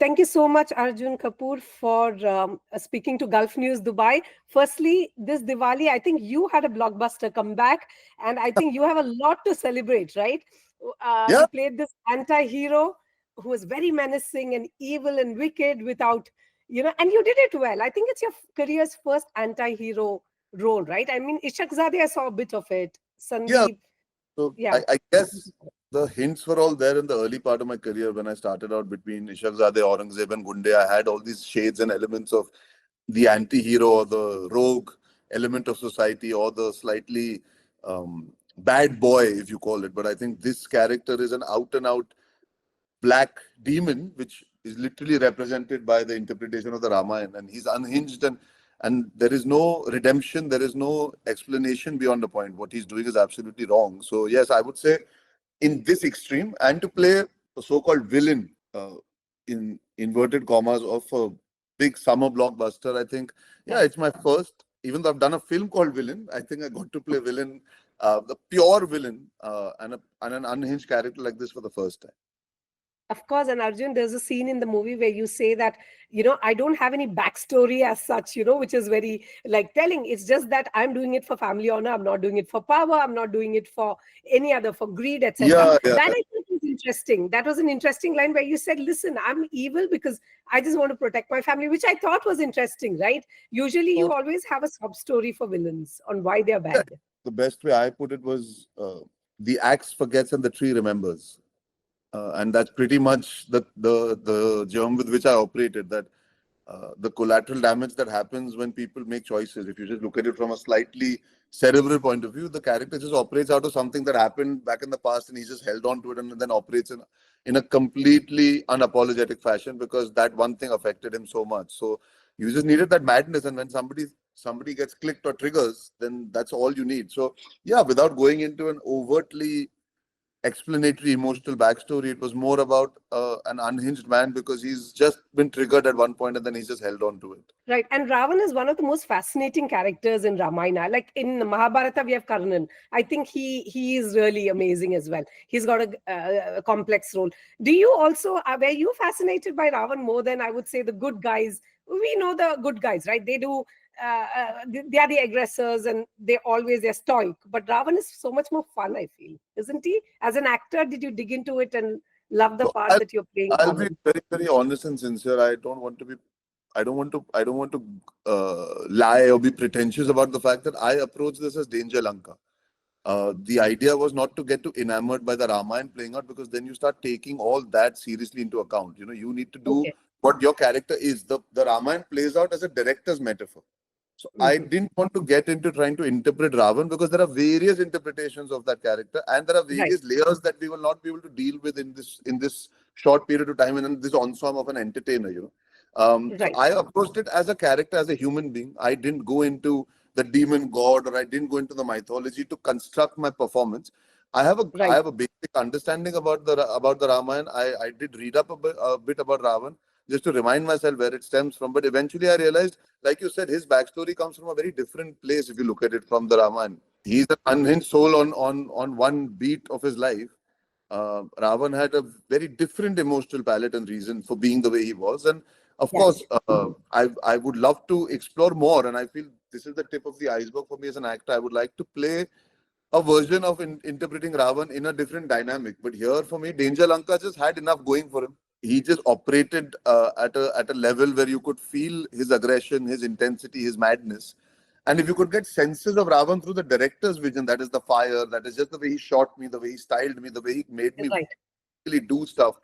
thank you so much, Arjun Kapoor, for speaking to Gulf News Dubai. Firstly, this Diwali, I think you had a blockbuster comeback, and I think you have a lot to celebrate, right? Yeah, You played this anti-hero who was very menacing and evil and wicked without, and you did it well. I think it's your career's first anti-hero role, right? I mean, Ishak Zadeh, I saw a bit of it. yeah. Sandeep, So yeah. I guess the hints were all there in the early part of my career when I started out between Ishaqzadeh, Aurangzeb, and Gunde. I had all these shades and elements of the anti-hero or the rogue element of society or the slightly bad boy, if you call it. But I think this character is an out and out black demon, which is literally represented by the interpretation of the Ramayana, and he's unhinged and there is no redemption, there is no explanation beyond the point. What he's doing is absolutely wrong. So yes, I would say in this extreme, and to play a so-called villain in inverted commas of a big summer blockbuster, I think yeah, it's my first. Even though I've done a film called Villain, I think I got to play villain, the pure villain, and an unhinged character like this for the first time. Of course, and Arjun, there's a scene in the movie where you say that, I don't have any backstory as such, which is very like telling. It's just that I'm doing it for family honor. I'm not doing it for power. I'm not doing it for any other, for greed, etc. Yeah, yeah. That I think is interesting. That was an interesting line where you said, listen, I'm evil because I just want to protect my family, which I thought was interesting, right? Usually you So, always have a sub story for villains on why they're yeah, bad. the best way I put it was the axe forgets and the tree remembers. And that's pretty much the germ with which I operated. That the collateral damage that happens when people make choices. If you just look at it from a slightly cerebral point of view, the character just operates out of something that happened back in the past, and he just held on to it and then operates in a completely unapologetic fashion because that one thing affected him so much. So you just needed that madness, and when somebody gets clicked or triggers, then that's all you need. So yeah, without going into an overtly explanatory emotional backstory, it was more about an unhinged man because he's just been triggered at one point and then he's just held on to it. Right. And Ravan is one of the most fascinating characters in Ramayana. Like in Mahabharata, we have Karnan. I think he is really amazing as well. He's got a complex role. Do you also, were you fascinated by Ravan more than I would say the good guys? We know the good guys, right? They do, they are the aggressors and they're stoic. But Ravan is so much more fun, I feel, isn't he? As an actor, did you dig into it and love the So part that you're playing I'll be Ravan? very, very honest and sincere. I don't want to lie or be pretentious about the fact that I approach this as Danger Lanka. The idea was not to get too enamored by the Ramayana playing out because then you start taking all that seriously into account. You need to do Okay. what your character is. The Ramayana plays out as a director's metaphor. So I Mhm. didn't want to get into trying to interpret Ravan because there are various interpretations of that character and there are Right. various layers that we will not be able to deal with in this short period of time and in this ensemble of an entertainer. So Right. I approached it as a character, as a human being. I didn't go into the demon god or I didn't go into the mythology to construct my performance. I Right. have a basic understanding about the Ramayana. I did read up a bit about Ravan just to remind myself where it stems from. But eventually I realized, like you said, his backstory comes from a very different place if you look at it from the Ramayana. He's an unhinged soul on one beat of his life. Ravan had a very different emotional palette and reason for being the way he was. And of Yes. course, I would love to explore more. And I feel this is the tip of the iceberg for me as an actor. I would like to play a version of interpreting Ravan in a different dynamic. But here for me, Danger Lanka just had enough going for him. He just operated at a level where you could feel his aggression, his intensity, his madness. And if you could get senses of Ravan through the director's vision, that is the fire, that is just the way he shot me, the way he styled me, the way he made me Right. really do stuff.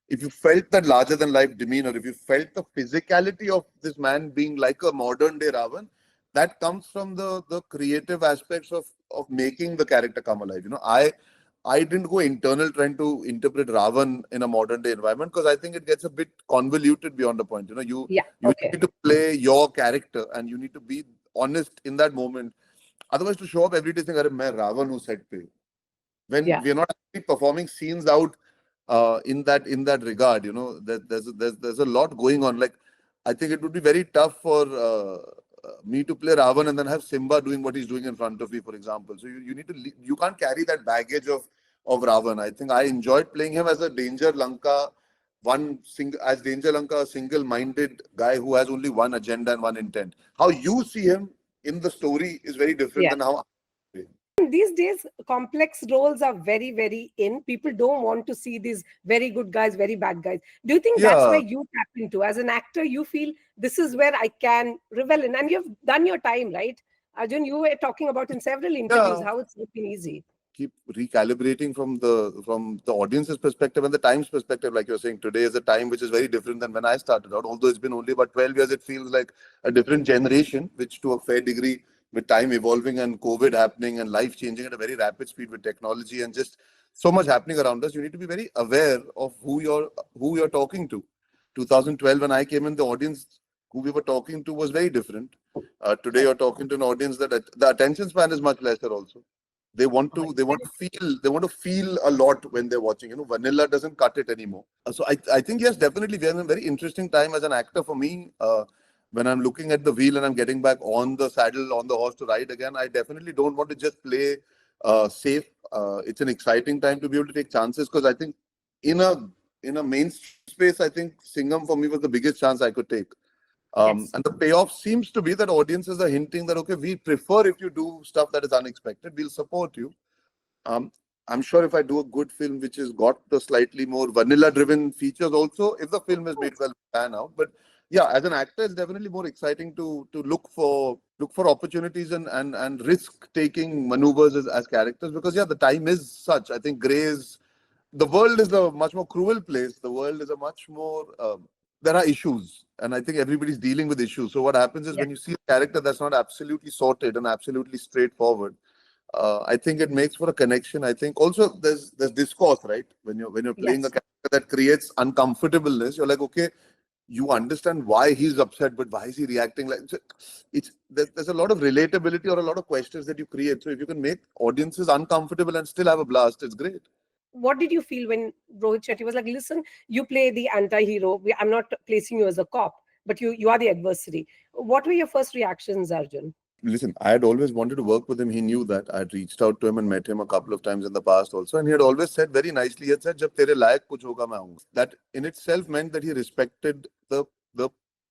If you felt that larger than life demeanor, if you felt the physicality of this man being like a modern day Ravan, that comes from the creative aspects of making the character come alive. I didn't go internal trying to interpret Ravan in a modern day environment because I think it gets a bit convoluted beyond a point. Yeah. You Okay. need to play your character and you need to be honest in that moment. Otherwise, to show up every day saying, "Arey, main Ravan who set pe," when Yeah. we are not actually performing scenes out in that regard, that there's a lot going on. Like I think it would be very tough for me to play Ravan and then have Simba doing what he's doing in front of me, for example. So you need to you can't carry that baggage of Ravan. I think I enjoyed playing him as a Danger Lanka one single, as Danger Lanka, a single-minded guy who has only one agenda and one intent. How you see him in the story is very different Yeah. than how I see him. These days, complex roles are very, very in. People don't want to see these very good guys, very bad guys. Do you think that's where Yeah, you tap into? As an actor, you feel this is where I can revel in. And you've done your time, right? Arjun, you were talking about in several interviews yeah. how it's been easy. Keep recalibrating from the audience's perspective and the time's perspective. Like you're saying, today is a time which is very different than when I started out. Although it's been only about 12 years, it feels like a different generation, which to a fair degree, with time evolving and COVID happening and life changing at a very rapid speed with technology and just so much happening around us, you need to be very aware of who you're talking to. 2012, when I came in, the audience who we were talking to was very different. Today, Correct. you're talking to an audience that the attention span is much lesser also. They want Oh, to they want to feel they want to feel a lot when they're watching. Vanilla doesn't cut it anymore. So I think yes, definitely we are in a very interesting time as an actor for me. When I'm looking at the wheel and I'm getting back on the saddle, on the horse to ride again, I definitely don't want to just play safe. It's an exciting time to be able to take chances, because I think in a in a mainstream space, I think Singham for me was the biggest chance I could take. yes. And the payoff seems to be that audiences are hinting that, okay, we prefer if you do stuff that is unexpected, we'll support you. Um, I'm sure if I do a good film which has got the slightly more vanilla driven features also, if the film is made well, pan out. But yeah, as an actor, it's definitely more exciting to look for opportunities and risk taking maneuvers as characters, because yeah, the time is such. I think Grey's the world is a much more cruel place. The world is a much more there are issues, and I think everybody's dealing with issues. So what happens is Yes. when you see a character that's not absolutely sorted and absolutely straightforward, I think it makes for a connection. I think also there's discourse, right? When you're playing a Yes. character that creates uncomfortableness, you're like, okay, you understand why he's upset, but why is he reacting like? There's a lot of relatability or a lot of questions that you create. So if you can make audiences uncomfortable and still have a blast, it's great. What did you feel when Rohit Shetty was like, listen, you play the anti-hero. I'm not placing you as a cop, but you are the adversary. What were your first reactions, Arjun? Listen, I had always wanted to work with him. He knew that. I had reached out to him and met him a couple of times in the past also. And he had always said very nicely, he had said, Jab tere layak kuch hoga, main aunga. That in itself meant that he respected the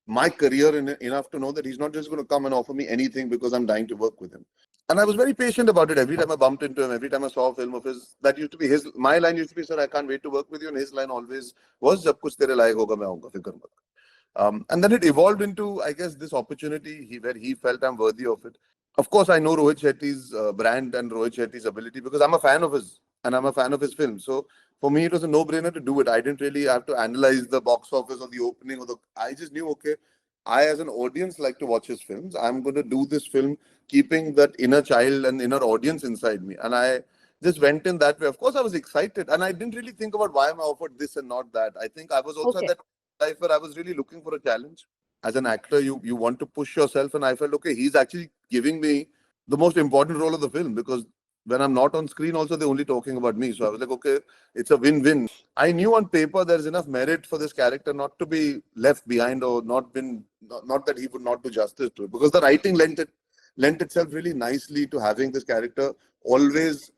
my career enough to know that he's not just going to come and offer me anything because I'm dying to work with him. And I was very patient about it. Every time I bumped into him, every time I saw a film of his, that used to be my line used to be, sir, I can't wait to work with you. And his line always was, Jab kuch tere layak hoga, main aunga, fikr mat. And then it evolved into, I guess, this opportunity where he felt I'm worthy of it. Of course, I know Rohit Shetty's brand and Rohit Shetty's ability because I'm a fan of his and I'm a fan of his film. So for me, it was a no-brainer to do it. I didn't really have to analyze the box office or the opening or the. I just knew, okay, I as an audience like to watch his films. I'm going to do this film keeping that inner child and inner audience inside me, and I just went in that way. Of course, I was excited, and I didn't really think about why am I offered this and not that. I think I was also at Okay. that life where I was really looking for a challenge. As an actor, you want to push yourself, and I felt okay. He's actually giving me the most important role of the film, because when I'm not on screen, also they're only talking about me. So I was like, okay, it's a win-win. I knew on paper there's enough merit for this character not to be left behind or not that he would not do justice to it, because the writing lent itself really nicely to having this character always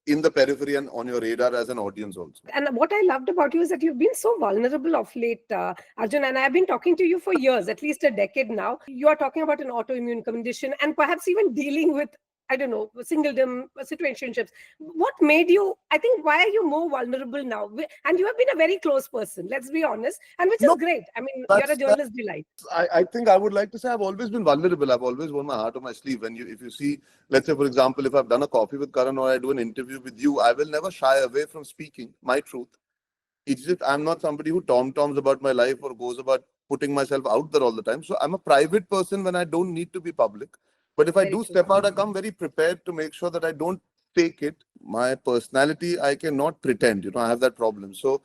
in the periphery and on your radar as an audience also. And what I loved about you is that you've been so vulnerable of late, Arjun. And I've been talking to you for years, at least a decade now. You are talking about an autoimmune condition and perhaps even dealing with, I don't know, singledom, situationships. What made you, I think, why are you more vulnerable now? And you have been a very close person, let's be honest, and which is No, great. I mean, you're a that's journalist delight. I think I would like to say I've always been vulnerable. I've always worn my heart on my sleeve. If you see, let's say for example, if I've done a coffee with Karan or I do an interview with you, I will never shy away from speaking my truth. It's just I'm not somebody who tom-toms about my life or goes about putting myself out there all the time. So I'm a private person when I don't need to be public. But if I Very do true. step out, I come very prepared to make sure that I don't fake it. My personality, I cannot pretend. I have that problem. So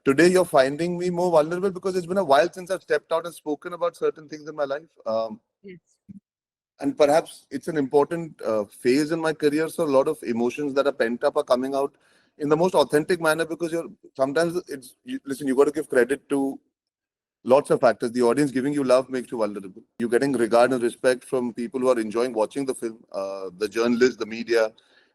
today you're finding me more vulnerable because it's been a while since I've stepped out and spoken about certain things in my life. Yes. And perhaps it's an important phase in my career. So a lot of emotions that are pent up are coming out in the most authentic manner, because sometimes listen, you got to give credit to lots of factors. The audience giving you love makes you vulnerable. You're getting regard and respect from people who are enjoying watching the film, the journalists, the media,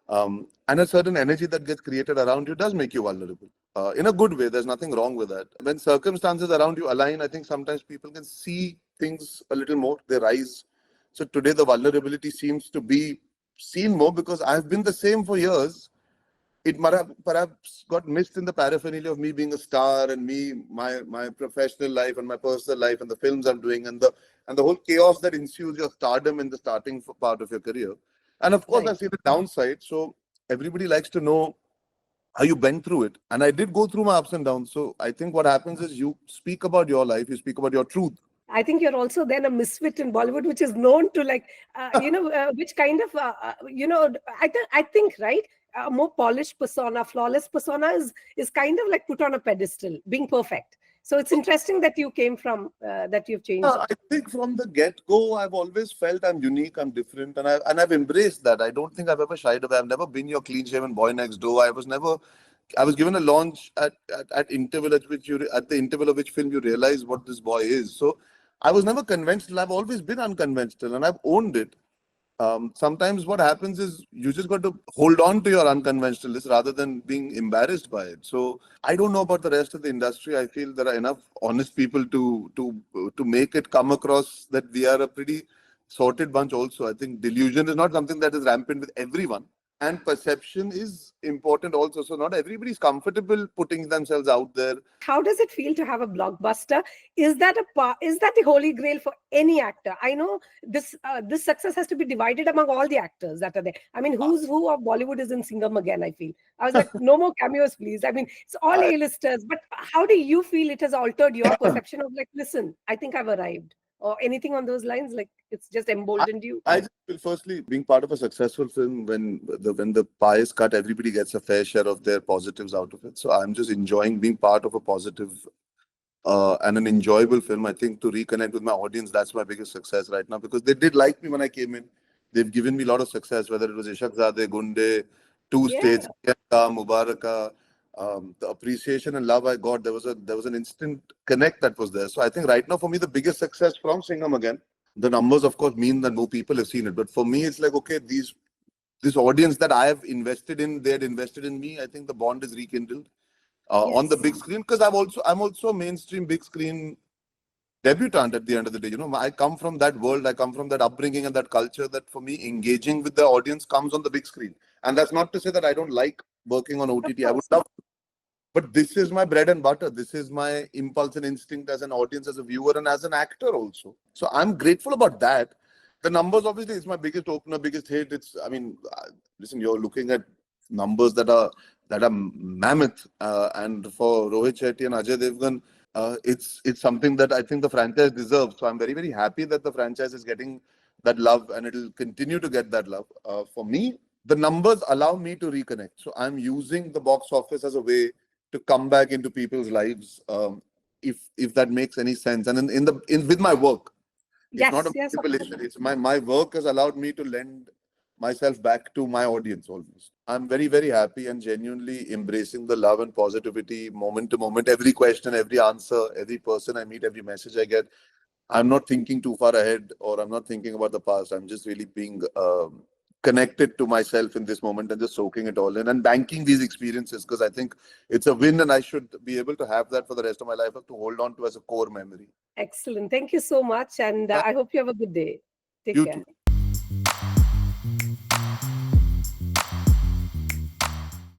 and a certain energy that gets created around you does make you vulnerable. in a good way. There's nothing wrong with that. When circumstances around you align, I think sometimes people can see things a little more. They rise. So today the vulnerability seems to be seen more because I've been the same for years. It might have perhaps got missed in the paraphernalia of me being a star and my professional life and my personal life and the films I'm doing and the whole chaos that ensues your stardom in the starting part of your career. And of course, Right. I've seen the downside. So everybody likes to know how you went through it. And I did go through my ups and downs. So I think what happens is you speak about your life, you speak about your truth. I think you're also then a misfit in Bollywood, which is known to like, which kind of, I think, right, a more polished persona, flawless persona is kind of like put on a pedestal, being perfect. So it's interesting that you came from that you've changed. I think from the get-go, I've always felt I'm unique, I'm different, and I've embraced that. I don't think I've ever shied away. I've never been your clean-shaven boy next door. I was given a launch at interval at the interval of which film you realize what this boy is. So I was never conventional. I've always been unconventional, and I've owned it. Sometimes what happens is you just got to hold on to your unconventionalness rather than being embarrassed by it. So I don't know about the rest of the industry. I feel there are enough honest people to make it come across that we are a pretty sorted bunch. Also, I think delusion is not something that is rampant with everyone, and perception is important also. So not everybody is comfortable putting themselves out there. How does it feel to have a blockbuster? Is that the holy grail for any actor? I know this success has to be divided among all the actors that are there. I mean, who's who of Bollywood is in Singham again? I feel I was like, no more cameos, please. I mean, it's all I, A-listers. But how do you feel it has altered your perception of like, listen, I think I've arrived, or anything on those lines? Like, it's just I, emboldened you. I just feel firstly being part of a successful film when the pie is cut, everybody gets a fair share of their positives out of it. So I'm just enjoying being part of a positive and an enjoyable film. I think to reconnect with my audience, that's my biggest success right now because they did like me when I came in. They've given me a lot of success, whether it was Ishak Zadeh, Gunde, Two Yeah. States, Priyanka, Mubaraka. The appreciation and love I got, there was an instant connect that was there. So I think right now for me the biggest success from Singham again. The numbers of course mean that more people have seen it, but for me it's like okay, this audience that I have invested in, they had invested in me. I think the bond is rekindled on the Yes. big screen because I'm also a mainstream big screen debutant at the end of the day. I come from that world, I come from that upbringing and that culture that for me engaging with the audience comes on the big screen. And that's not to say that I don't like working on Of OTT. I would course. love, but this is my bread and butter. This is my impulse and instinct as an audience, as a viewer, and as an actor also. So I'm grateful about that. The numbers, obviously, is my biggest opener, biggest hit. Listen, you're looking at numbers that are mammoth, and for Rohit Shetty and Ajay Devgan, it's something that I think the franchise deserves. So I'm very very happy that the franchise is getting that love, and it'll continue to get that love. For me, the numbers allow me to reconnect. So I'm using the box office as a way to come back into people's lives, if that makes any sense. And in with my work, it's not Yes. a Yes. Of course. manipulation. It's my work has allowed me to lend myself back to my audience almost. I'm very very happy and genuinely embracing the love and positivity moment to moment. Every question, every answer, every person I meet, every message I get. I'm not thinking too far ahead or I'm not thinking about the past. I'm just really being connected to myself in this moment and just soaking it all in and banking these experiences because I think it's a win and I should be able to have that for the rest of my life to hold on to as a core memory. Excellent. Thank you so much. And I hope you have a good day. Take You care. too.